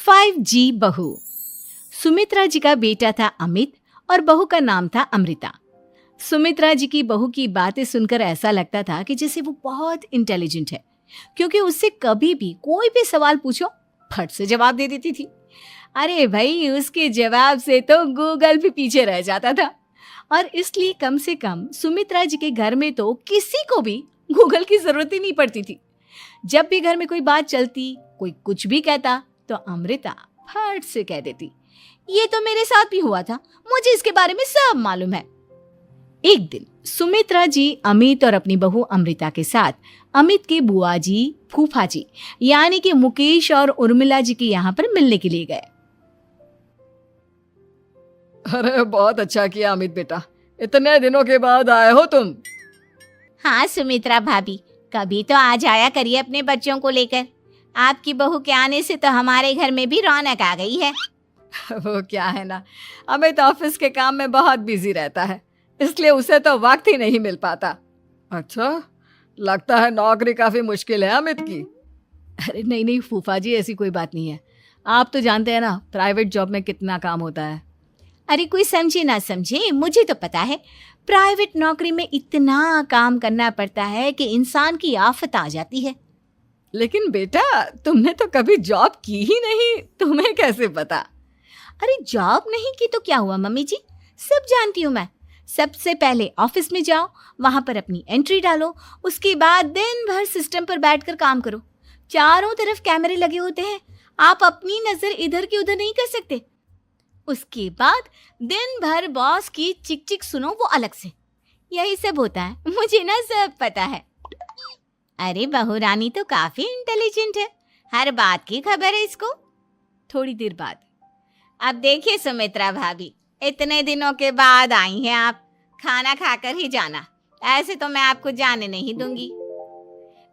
5G बहू। सुमित्रा जी का बेटा था अमित और बहू का नाम था अमृता। सुमित्रा जी की बहू की बातें सुनकर ऐसा लगता था कि जैसे वो बहुत इंटेलिजेंट है, क्योंकि उससे कभी भी कोई भी सवाल पूछो फट से जवाब दे देती थी। अरे भाई, उसके जवाब से तो गूगल भी पीछे रह जाता था। और इसलिए कम से कम सुमित्रा जी के घर में तो किसी को भी गूगल की जरूरत ही नहीं पड़ती थी। जब भी घर में कोई बात चलती, कोई कुछ भी कहता, तो अमृता फट से कह देती, ये तो मेरे साथ भी हुआ था, मुझे इसके बारे में सब मालूम है। एक दिन सुमित्रा जी अमित और अपनी बहू अमृता के साथ अमित के बुआ जी, फूफा जी यानी कि मुकेश और उर्मिला जी के यहाँ पर मिलने के लिए गए। अरे बहुत अच्छा किया अमित बेटा, इतने दिनों के बाद आए हो तुम। हाँ सुमित्रा भाभी, कभी तो आ जाया करिए अपने बच्चों को लेकर। आपकी बहू के आने से तो हमारे घर में भी रौनक आ गई है। वो क्या है ना, अमित ऑफिस के काम में बहुत बिजी रहता है, इसलिए उसे तो वक्त ही नहीं मिल पाता। अच्छा, लगता है नौकरी काफी मुश्किल है अमित की। अरे नहीं नहीं फूफा जी, ऐसी कोई बात नहीं है। आप तो जानते हैं ना प्राइवेट जॉब में कितना काम होता है। अरे कोई समझे ना समझे, मुझे तो पता है प्राइवेट नौकरी में इतना काम करना पड़ता है कि इंसान की आफत आ जाती है। लेकिन बेटा, तुमने तो कभी जॉब की ही नहीं, तुम्हें कैसे पता? अरे जॉब नहीं की तो क्या हुआ मम्मी जी, सब जानती हूँ मैं। सबसे पहले ऑफिस में जाओ, वहां पर अपनी एंट्री डालो, उसके बाद दिन भर सिस्टम पर बैठकर काम करो। चारों तरफ कैमरे लगे होते हैं, आप अपनी नजर इधर की उधर नहीं कर सकते। उसके बाद दिन भर बॉस की चिक चिक सुनो, वो अलग से। यही सब होता है, मुझे ना सब पता है। अरे बहू रानी तो काफी इंटेलिजेंट है, हर बात की खबर है इसको। थोड़ी देर बाद, अब देखिए सुमित्रा भाभी, इतने दिनों के बाद आई हैं आप, खाना खाकर ही जाना, ऐसे तो मैं आपको जाने नहीं दूंगी।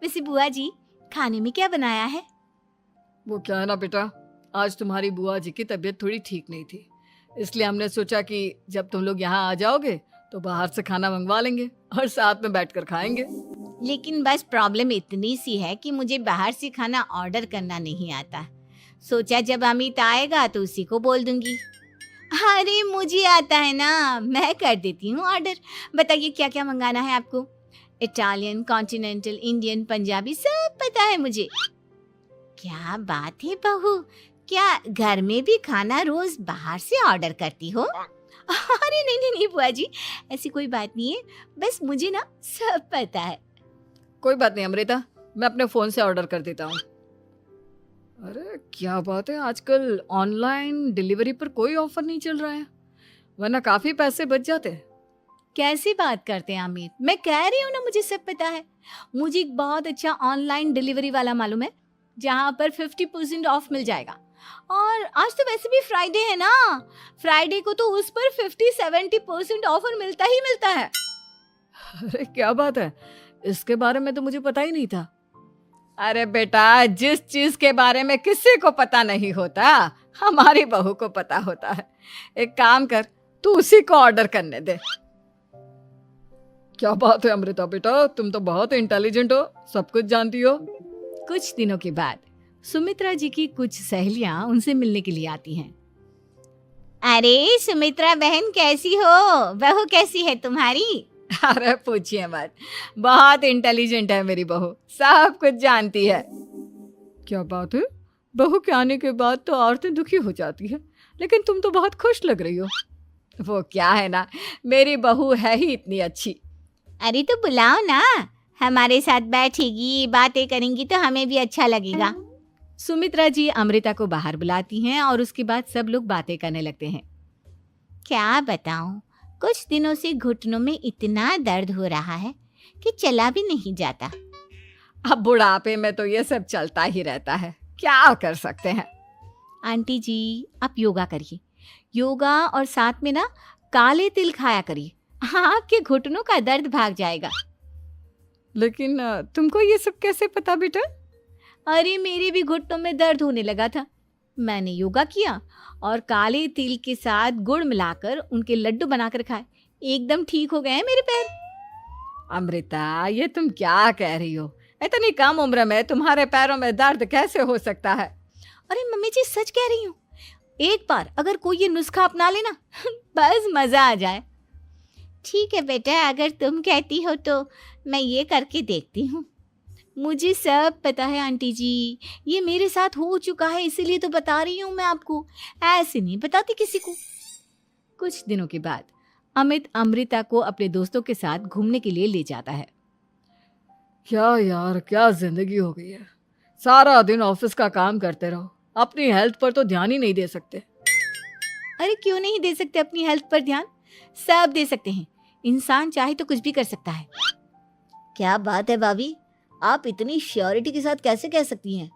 वैसे बुआ जी, खाने में क्या बनाया है? वो क्या है ना बेटा, आज तुम्हारी बुआ जी की तबीयत थोड़ी ठीक नहीं थी, इसलिए हमने सोचा कि जब तुम लोग यहाँ आ जाओगे तो बाहर से खाना मंगवा लेंगे और साथ में बैठकर खाएंगे। लेकिन बस प्रॉब्लम इतनी सी है कि मुझे बाहर से खाना ऑर्डर करना नहीं आता। सोचा जब अमित आएगा तो उसी को बोल दूंगी। अरे मुझे आता है ना, मैं कर देती हूँ ऑर्डर। बताइए क्या क्या मंगाना है आपको? इटालियन, कॉन्टिनेंटल, इंडियन, पंजाबी, सब पता है मुझे। क्या बात है बहू, क्या घर में भी खाना रोज बाहर से ऑर्डर करती हो? अरे नहीं नहीं नहीं बुआ जी, ऐसी कोई बात नहीं है, बस मुझे ना सब पता है। कोई बात नहीं अमृता, मैं अपने फोन से ऑर्डर कर देता हूँ। अरे क्या बात है, आजकल ऑनलाइन डिलीवरी पर कोई ऑफर नहीं चल रहा है, वरना काफी पैसे बच जाते। कैसी बात करते हैं अमित, मैं कह रही हूँ ना मुझे सब पता है। मुझे एक बहुत अच्छा ऑनलाइन डिलीवरी वाला मालूम है, जहाँ पर 50% ऑफ मिल जाएगा। और आज तो वैसे भी फ्राइडे है ना, फ्राइडे को तो उस पर 50-70% ऑफर मिलता ही मिलता है। अरे क्या बात है, इसके बारे में तो मुझे पता ही नहीं था। अरे बेटा, जिस चीज के बारे में किसी को पता नहीं होता, हमारी बहू को पता होता है। एक काम कर, तू उसी को ऑर्डर करने दे। क्या बात है अमृता बेटा, तुम तो बहुत इंटेलिजेंट हो, सब कुछ जानती हो। कुछ दिनों के बाद सुमित्रा जी की कुछ सहेलियां उनसे मिलने के लिए आती हैं। अरे सुमित्रा बहन कैसी हो, बहू कैसी है तुम्हारी? अरे पूछिए मत, बहुत इंटेलिजेंट है मेरी बहू, सब कुछ जानती है। क्या बात है, बहू के आने के बाद तो औरतें दुखी हो जाती है, लेकिन तुम तो बहुत खुश लग रही हो। वो क्या है ना, मेरी बहू है ही इतनी अच्छी। अरे तो बुलाओ ना, हमारे साथ बैठेगी, बातें करेंगी तो हमें भी अच्छा लगेगा। सुमित्रा जी अमृता को बाहर बुलाती हैं और उसके बाद सब लोग बातें करने लगते हैं। क्या बताऊं, कुछ दिनों से घुटनों में इतना दर्द हो रहा है कि चला भी नहीं जाता। अब बुढ़ापे में तो ये सब चलता ही रहता है, क्या कर सकते हैं। आंटी जी, आप योगा करिए, योगा और साथ में ना काले तिल खाया करिए, आपके घुटनों का दर्द भाग जाएगा। लेकिन तुमको ये सब कैसे पता बेटा? अरे मेरे भी घुटनों में दर्द होने लगा था, मैंने योगा किया और काले तिल के साथ गुड़ मिलाकर उनके लड्डू बनाकर खाए, एकदम ठीक हो गए हैं मेरे पैर। अमृता, ये तुम क्या कह रही हो? इतनी कम उम्र में तुम्हारे पैरों में दर्द कैसे हो सकता है? अरे मम्मी जी सच कह रही हूँ, एक बार अगर कोई ये नुस्खा अपना लेना बस मजा आ जाए। ठीक है बेटा, अगर तुम कहती हो तो मैं ये करके देखती हूँ। मुझे सब पता है आंटी जी, ये मेरे साथ हो चुका है, इसीलिए तो बता रही हूँ मैं आपको, ऐसे नहीं बताती किसी को। कुछ दिनों के बाद अमित अमृता को अपने दोस्तों के साथ घूमने के लिए ले जाता है। क्या यार, क्या जिंदगी हो गई है। सारा दिन ऑफिस का काम करते रहो, अपनी हेल्थ पर तो ध्यान ही नहीं दे सकते। अरे क्यों नहीं दे सकते अपनी हेल्थ पर ध्यान, सब दे सकते हैं। इंसान चाहे तो कुछ भी कर सकता है। क्या बात है भाभी, आप इतनी श्योरिटी के साथ कैसे कह सकती हैं?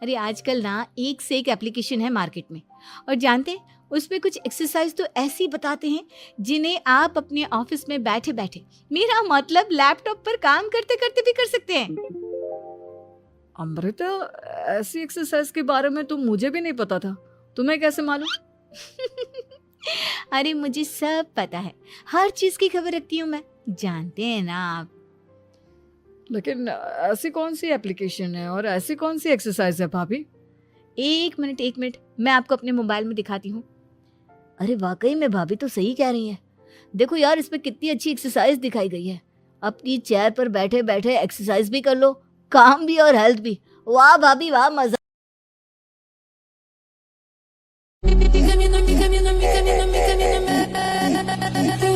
अरे आजकल ना एक से एक एप्लीकेशन है मार्केट में, और जानते हैं उसमें कुछ एक्सरसाइज तो ऐसी बताते हैं जिन्हें आप अपने ऑफिस में बैठे बैठे, मेरा मतलब लैपटॉप पर काम करते करते भी कर सकते हैं। अमृता, ऐसी एक्सरसाइज के बारे में तो मुझे भी नहीं पता था, तुम्हें कैसे मालूम? अरे मुझे सब पता है, हर चीज की खबर रखती हूँ मैं, जानते हैं ना आप। लेकिन ऐसी कौन सी एप्लीकेशन है और ऐसी कौन सी एक्सरसाइज है भाभी? एक मिनट, मैं आपको अपने मोबाइल में दिखाती हूँ। अरे वाकई में भाभी तो सही कह रही हैं। देखो यार, इसमें कितनी अच्छी एक्सरसाइज दिखाई गई है। अपनी चेयर पर बैठे बैठे एक्सरसाइज भी कर लो, काम भी और हेल्थ भी। वाह भाभी वाह, मजा। Camino, mi camino, mi camino, mi camino, mi camino.